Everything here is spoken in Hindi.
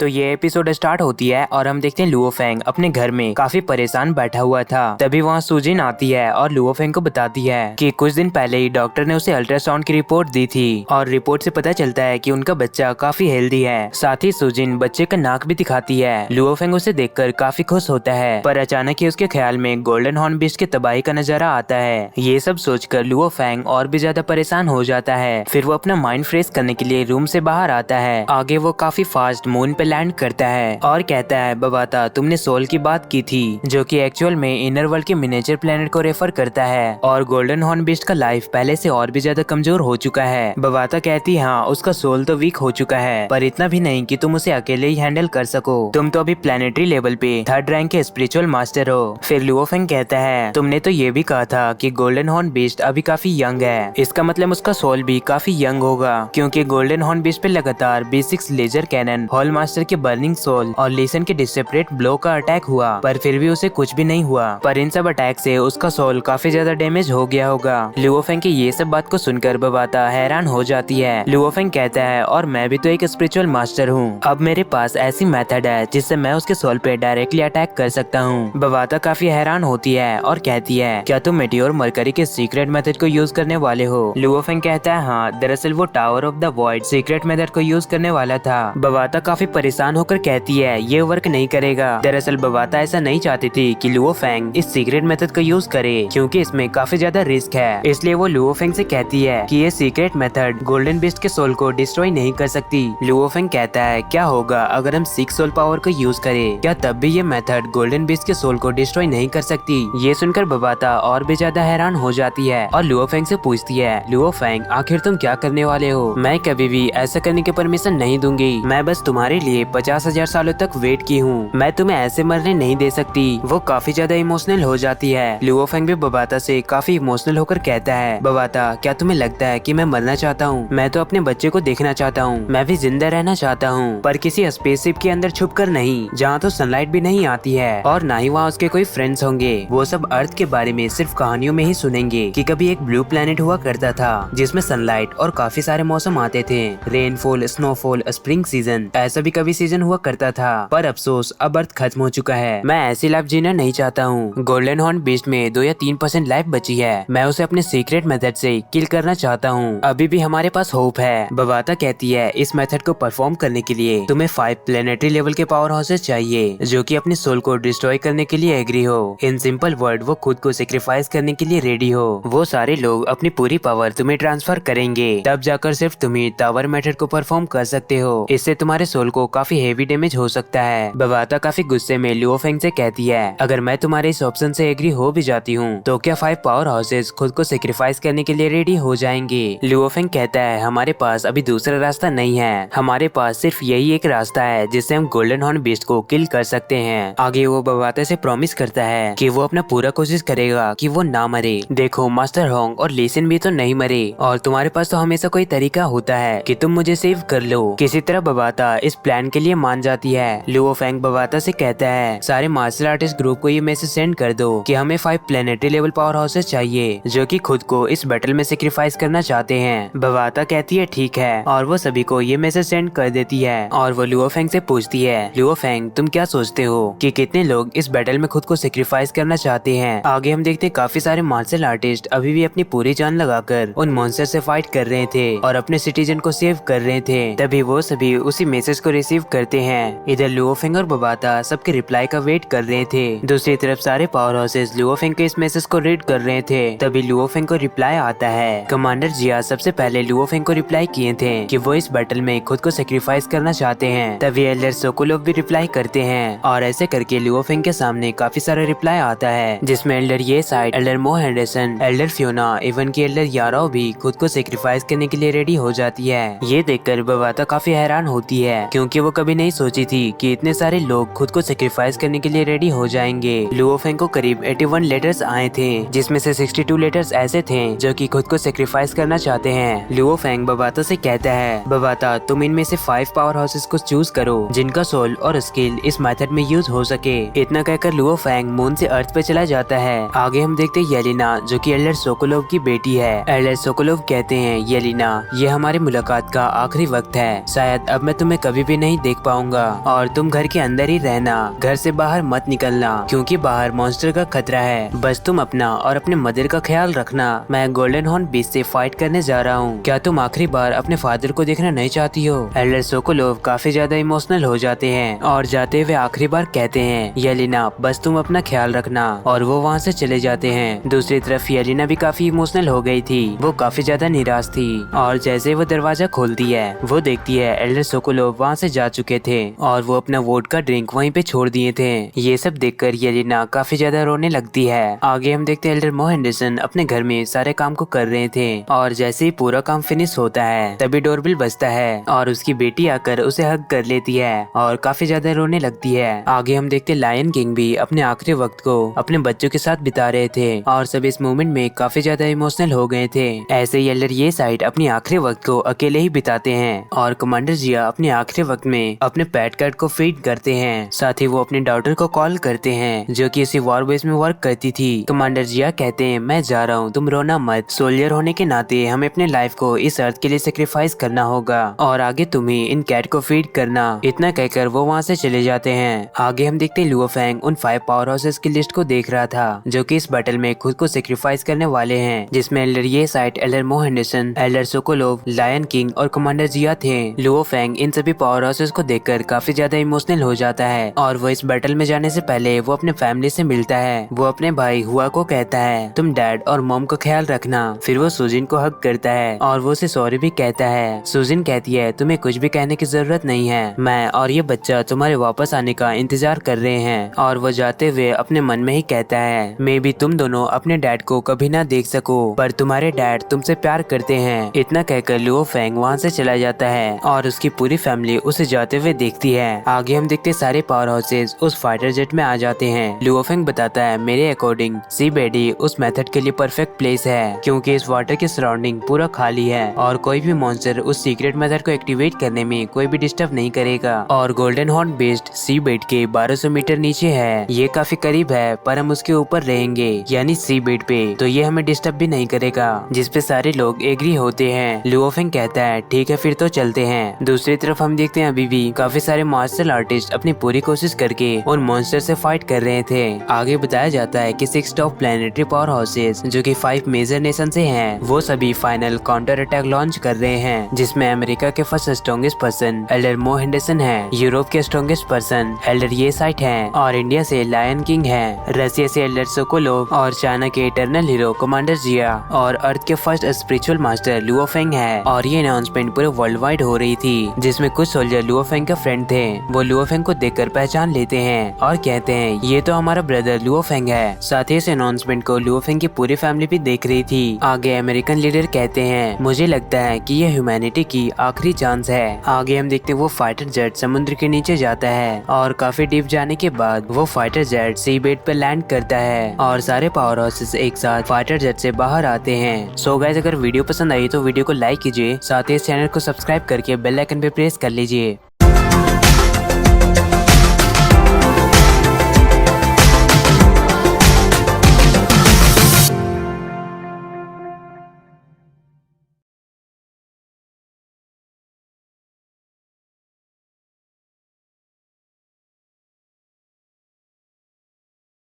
तो ये एपिसोड स्टार्ट होती है और हम देखते हैं लुओ फेंग अपने घर में काफी परेशान बैठा हुआ था। तभी वहाँ सुजिन आती है और लुओ फेंग को बताती है कि कुछ दिन पहले ही डॉक्टर ने उसे अल्ट्रासाउंड की रिपोर्ट दी थी और रिपोर्ट से पता चलता है कि उनका बच्चा काफी हेल्दी है। साथ ही सुजिन बच्चे का नाक भी दिखाती है। लुओ फेंग उसे देखकर काफी खुश होता है, पर अचानक ही उसके ख्याल में गोल्डन हॉर्न बीस्ट की तबाही का नजारा आता है। ये सब सोचकर लुओ फेंग और भी ज्यादा परेशान हो जाता है। फिर वो अपना माइंड फ्रेश करने के लिए रूम से बाहर आता है। आगे वो काफी फास्ट मून पे लैंड करता है और कहता है, बबाता तुमने सोल की बात की थी, जो कि एक्चुअल में इनर वर्ल्ड के मिनिएचर प्लेनेट को रेफर करता है और गोल्डन हॉर्न बीस्ट का लाइफ पहले से और भी ज्यादा कमजोर हो चुका है। बबाता कहती है हाँ, उसका सोल तो वीक हो चुका है, पर इतना भी नहीं कि तुम उसे अकेले ही हैंडल कर सको। तुम तो अभी प्लेनेटरी लेवल पे 3rd रैंक के स्पिरिचुअल मास्टर हो। फिर लुओ फेंग कहता है, तुमने तो ये भी कहा था कि गोल्डन हॉर्न बीस्ट अभी काफी यंग है, इसका मतलब उसका सोल भी काफी यंग होगा, क्योंकि गोल्डन हॉर्न बीस्ट पे लगातार B6 laser cannon, hall master के बर्निंग सोल और लीसन के डिसेपरेट ब्लो का अटैक हुआ, पर फिर भी उसे कुछ भी नहीं हुआ। पर इन सब अटैक से उसका सोल काफी ज्यादा डैमेज हो गया होगा। लुओ फेंग की ये सब बात को सुनकर बबाता हैरान हो जाती है। लुओ फेंग कहता है, और मैं भी तो एक स्पिरिचुअल मास्टर हूँ, अब मेरे पास ऐसी मेथड है जिससे मैं उसके सोल पे डायरेक्टली अटैक कर सकता हूँ। बबाता काफी हैरान होती है और कहती है, क्या तुम मेटियोर मरकरी के सीक्रेट मेथड को यूज करने वाले हो? लुओ फेंग कहता है हाँ, दरअसल वो tower of the void secret method को यूज करने वाला था। बबाता काफी परेशान होकर कहती है, ये वर्क नहीं करेगा। दरअसल बबाता ऐसा नहीं चाहती थी कि लुओ फेंग इस सीक्रेट मेथड का यूज करे, क्योंकि इसमें काफी ज्यादा रिस्क है। इसलिए वो लुओ फेंग से कहती है कि ये सीक्रेट मेथड गोल्डन बीस्ट के सोल को डिस्ट्रॉय नहीं कर सकती। लुओ फेंग कहता है, क्या होगा अगर हम 6 सोल पावर को यूज करें? क्या तब भी ये मेथड गोल्डन बीस्ट के सोल को डिस्ट्रॉय नहीं कर सकती? ये सुनकर बबाता और भी ज्यादा हैरान हो जाती है और लुओ फेंग से पूछती है, लुओ फेंग आखिर तुम क्या करने वाले हो? मैं कभी भी ऐसा करने की परमिशन नहीं दूंगी। मैं बस तुम्हारे लिए 50,000 सालों तक वेट की हूँ, मैं तुम्हें ऐसे मरने नहीं दे सकती। वो काफी ज्यादा इमोशनल हो जाती है। लुओ फेंग भी बबाता से काफी इमोशनल होकर कहता है, बबाता क्या तुम्हें लगता है कि मैं मरना चाहता हूँ? मैं तो अपने बच्चे को देखना चाहता हूँ, मैं भी जिंदा रहना चाहता हूँ, पर किसी स्पेसशिप के अंदर छुपकर नहीं, जहाँ तो सनलाइट भी नहीं आती है और ना ही वहाँ उसके कोई फ्रेंड्स होंगे। वो सब अर्थ के बारे में सिर्फ कहानियों में ही सुनेंगे कि कभी एक ब्लू प्लेनेट हुआ करता था जिसमें सनलाइट और काफी सारे मौसम आते थे, रेनफॉल, स्नोफॉल, स्प्रिंग सीजन, ऐसा भी कभी सीजन हुआ करता था। पर अफसोस अब अर्थ खत्म हो चुका है। मैं ऐसी लाइफ जीना नहीं चाहता हूँ। गोल्डन हॉर्न बीस्ट में 2 या 3% लाइफ बची है, मैं उसे अपने सीक्रेट मेथड से किल करना चाहता हूँ। अभी भी हमारे पास होप है। बबाता कहती है, इस मेथड को परफॉर्म करने के लिए तुम्हें 5 प्लेनेटरी लेवल के पावर हाउसेस चाहिए, जो कि अपने सोल को डिस्ट्रॉय करने के लिए एग्री हो। इन सिंपल वर्ड, वो खुद को सेक्रीफाइस करने के लिए रेडी हो। वो सारे लोग अपनी पूरी पावर तुम्हें ट्रांसफर करेंगे, तब जाकर सिर्फ तुम्हें टावर मेथड को परफॉर्म कर सकते हो। इससे तुम्हारे सोल को काफी हेवी डैमेज हो सकता है। बबाता काफी गुस्से में लुओ फेंग से कहती है, अगर मैं तुम्हारे इस ऑप्शन से एग्री हो भी जाती हूँ तो क्या 5 पावर हाउसेस खुद को सेक्रीफाइस करने के लिए रेडी हो जाएंगे? लुओ फेंग कहता है, हमारे पास अभी दूसरा रास्ता नहीं है, हमारे पास सिर्फ यही एक रास्ता है जिससे हम गोल्डन हॉर्न बीस्ट को किल कर सकते हैं। आगे वो बबाता से प्रॉमिस करता है कि वो अपना पूरा कोशिश करेगा कि वो ना मरे। देखो मास्टर होंग और लीसन भी तो नहीं मरे, और तुम्हारे पास तो हमेशा कोई तरीका होता है कि तुम मुझे सेव कर लो। किसी तरह बबाता इस प्लान के लिए मान जाती है। लुओ फेंग बबाता से कहता है, सारे मार्शल आर्टिस्ट ग्रुप को ये मैसेज सेंड कर दो कि हमें 5 प्लेनेटरी लेवल पावर हाउसेस चाहिए, जो कि खुद को इस बैटल में सेक्रीफाइस करना चाहते हैं। बबाता कहती है ठीक है, और वो सभी को ये मैसेज सेंड कर देती है। और वो लुओ फेंग से पूछती है, लुओ फेंग तुम क्या सोचते हो कि कितने लोग इस बैटल में खुद को सेक्रीफाइस करना चाहते हैं? आगे हम देखते काफी सारे मार्शल आर्टिस्ट अभी भी अपनी पूरी जान लगाकर उन मॉन्स्टर से फाइट कर रहे थे और अपने सिटीजन को सेव कर रहे थे। तभी वो सभी उसी मैसेज को रिसीव करते हैं। इधर लुओ फेंग और बबाता सबके रिप्लाई का वेट कर रहे थे। दूसरी तरफ सारे पावर हाउसेस लुओ फेंग के इस मैसेज को रीड कर रहे थे। तभी लुओ फेंग को रिप्लाई आता है। कमांडर जिया सबसे पहले लुओ फेंग को रिप्लाई किए थे कि वो इस बैटल में खुद को सेक्रीफाइस करना चाहते हैं। तभी एल्डर सोकोलोव भी रिप्लाई करते हैं, और ऐसे करके लुओ फेंग के सामने काफी सारा रिप्लाई आता है, जिसमें एल्डर ये साइड, elder Mo Henderson, Elder Fiona, even की एल्डर याराओ भी खुद को सेक्रीफाइस करने के लिए रेडी हो जाती है। ये देखकर बबाता काफी हैरान होती है, क्योंकि वो कभी नहीं सोची थी कि इतने सारे लोग खुद को सेक्रीफाइस करने के लिए रेडी हो जाएंगे। लुओ फेंग को करीब 81 लेटर्स आए थे, जिसमें से 62 लेटर्स ऐसे थे जो कि खुद को सेक्रीफाइस करना चाहते हैं। लुओ फेंग बबाता से कहता है, बबाता तुम इनमें से 5 पावर हाउसेस को चूज करो जिनका सोल और स्किल इस मेथड में यूज हो सके। इतना कहकर लुओ फेंग मून से अर्थ पे चला जाता है। आगे हम देखते हैं येलिना, जो कि एल्डर सोकोलोव की बेटी है। एल्डर सोकोलोव कहते हैं, येलिना ये हमारी मुलाकात का आखिरी वक्त है, शायद अब मैं तुम्हें कभी भी नहीं नहीं देख पाऊंगा और तुम घर के अंदर ही रहना, घर से बाहर मत निकलना क्योंकि बाहर मॉन्स्टर का खतरा है। बस तुम अपना और अपने मदर का ख्याल रखना। मैं गोल्डन हॉर्न बीच से फाइट करने जा रहा हूँ। क्या तुम आखिरी बार अपने फादर को देखना नहीं चाहती हो? एल्डर सोकोलोव काफी ज्यादा इमोशनल हो जाते हैं और जाते हुए आखिरी बार कहते हैं, येलिना बस तुम अपना ख्याल रखना, और वो वहाँ से चले जाते हैं। दूसरी तरफ येलिना भी काफी इमोशनल हो गई थी। वो काफी ज्यादा निराश थी और जैसे वो दरवाजा खोलती है वो देखती है एल्डर सोकोलोव वहाँ से जा चुके थे और वो अपना वोडका ड्रिंक वहीं पे छोड़ दिए थे। ये सब देखकर येलिना काफी ज्यादा रोने लगती है। आगे हम देखते हैं एल्डर मो हेंडरसन अपने घर में सारे काम को कर रहे थे और जैसे ही पूरा काम फिनिश होता है तभी डोरबेल बजता है और उसकी बेटी आकर उसे हग कर लेती है और काफी ज्यादा रोने लगती है। आगे हम देखते लायन किंग भी अपने आखिरी वक्त को अपने बच्चों के साथ बिता रहे थे और सब इस मोमेंट में काफी ज्यादा इमोशनल हो गए थे। ऐसे ही एल्डर ये साइड अपनी आखिरी वक्त को अकेले ही बिताते हैं और कमांडर जिया अपने आखिरी वक्त में अपने पेट कैट को फीड करते हैं। साथ ही वो अपने डॉटर को कॉल करते हैं जो कि इसी वॉर बेस में वर्क करती थी। कमांडर जिया कहते हैं, मैं जा रहा हूँ, तुम रोना मत। सोल्जर होने के नाते हमें अपने लाइफ को इस अर्थ के लिए सेक्रीफाइस करना होगा और आगे तुम्हें इन कैट को फीड करना। इतना कहकर वो वहाँ से चले जाते हैं। आगे हम देखते हैं लुओ फेंग उन 5 पावर हाउसेस की लिस्ट को देख रहा था जो कि इस बैटल में खुद को सेक्रीफाइस करने वाले हैं, जिसमें एल्डर ये साइड, elder Mo Henderson, elder Sokolov, lion king और कमांडर जिया थे। लुओ फेंग इन सभी पावर हाउसेस को देखकर काफी ज्यादा इमोशनल हो जाता है और वो इस बैटल में जाने से पहले वो अपने फैमिली से मिलता है। वो अपने भाई हुआ को कहता है, तुम डैड और मॉम का ख्याल रखना। फिर वो सुजिन को हक करता है और वो उसे सॉरी भी कहता है। सुजिन कहती है, तुम्हें कुछ भी कहने की जरूरत नहीं है, मैं और ये बच्चा तुम्हारे वापस आने का इंतजार कर रहे हैं। और वो जाते हुए अपने मन में ही कहता है, मे भी तुम दोनों अपने डैड को कभी ना देख सको पर तुम्हारे डैड तुमसे प्यार करते हैं। इतना कहकर लुओ फेंग वहाँ से चला जाता है और उसकी पूरी फैमिली उसे जाते हुए देखती है। आगे हम देखते सारे पावर हाउसेस उस फाइटर जेट में आ जाते हैं। लुओ फेंग बताता है, मेरे अकॉर्डिंग सी बेडी उस मेथड के लिए परफेक्ट प्लेस है क्योंकि इस वाटर के सराउंडिंग पूरा खाली है और कोई भी मॉन्स्टर उस सीक्रेट मेथड को एक्टिवेट करने में कोई भी डिस्टर्ब नहीं करेगा। और गोल्डन हॉर्न बेस्ड सी बेड के 1200 मीटर नीचे है। ये काफी करीब है पर हम उसके ऊपर रहेंगे यानी सी बेड पे, तो ये हमें डिस्टर्ब भी नहीं करेगा, जिसपे सारे लोग एग्री होते हैं। लुओ फेंग कहता है, ठीक है फिर तो चलते हैं। दूसरी तरफ हम देखते हैं अभी भी काफी सारे मार्शल आर्टिस्ट अपनी पूरी कोशिश करके उन मॉन्स्टर से फाइट कर रहे थे। आगे बताया जाता है कि 6 टॉप प्लेनेटरी पावर हाउसेस जो कि 5 मेजर नेशन से हैं, वो सभी फाइनल काउंटर अटैक लॉन्च कर रहे हैं, जिसमें अमेरिका के first strongest person Elder Mo Henderson है, यूरोप के स्ट्रॉन्गेस्ट पर्सन एल्डर ये साइट है और इंडिया से लायन किंग है, रसिया से एल्डर सोकोलोव और चाइना के इटर्नल हीरो कमांडर जिया और अर्थ के first spiritual master Luo Feng है। और ये अनाउंसमेंट पूरे वर्ल्ड वाइड हो रही थी, जिसमें कुछ सोल्जर लुओ फेंग का फ्रेंड थे। वो लुओ फेंग को देखकर पहचान लेते हैं और कहते हैं, ये तो हमारा ब्रदर लुओ फेंग है। साथ ही इस अनाउंसमेंट को लुओ फेंग की पूरी फैमिली भी देख रही थी। आगे अमेरिकन लीडर कहते हैं, मुझे लगता है कि ये ह्यूमैनिटी की आखिरी चांस है। आगे हम देखते हैं वो फाइटर जेट समुद्र के नीचे जाता है और काफी डीप जाने के बाद वो फाइटर जेट सी बेड पर लैंड करता है और सारे पावर हाउसेस एक साथ फाइटर जेट से बाहर आते हैं। सो गाइस, अगर वीडियो पसंद आई तो वीडियो को लाइक कीजिए, साथ ही इस चैनल को सब्सक्राइब करके बेल आइकन पे प्रेस कर लीजिए।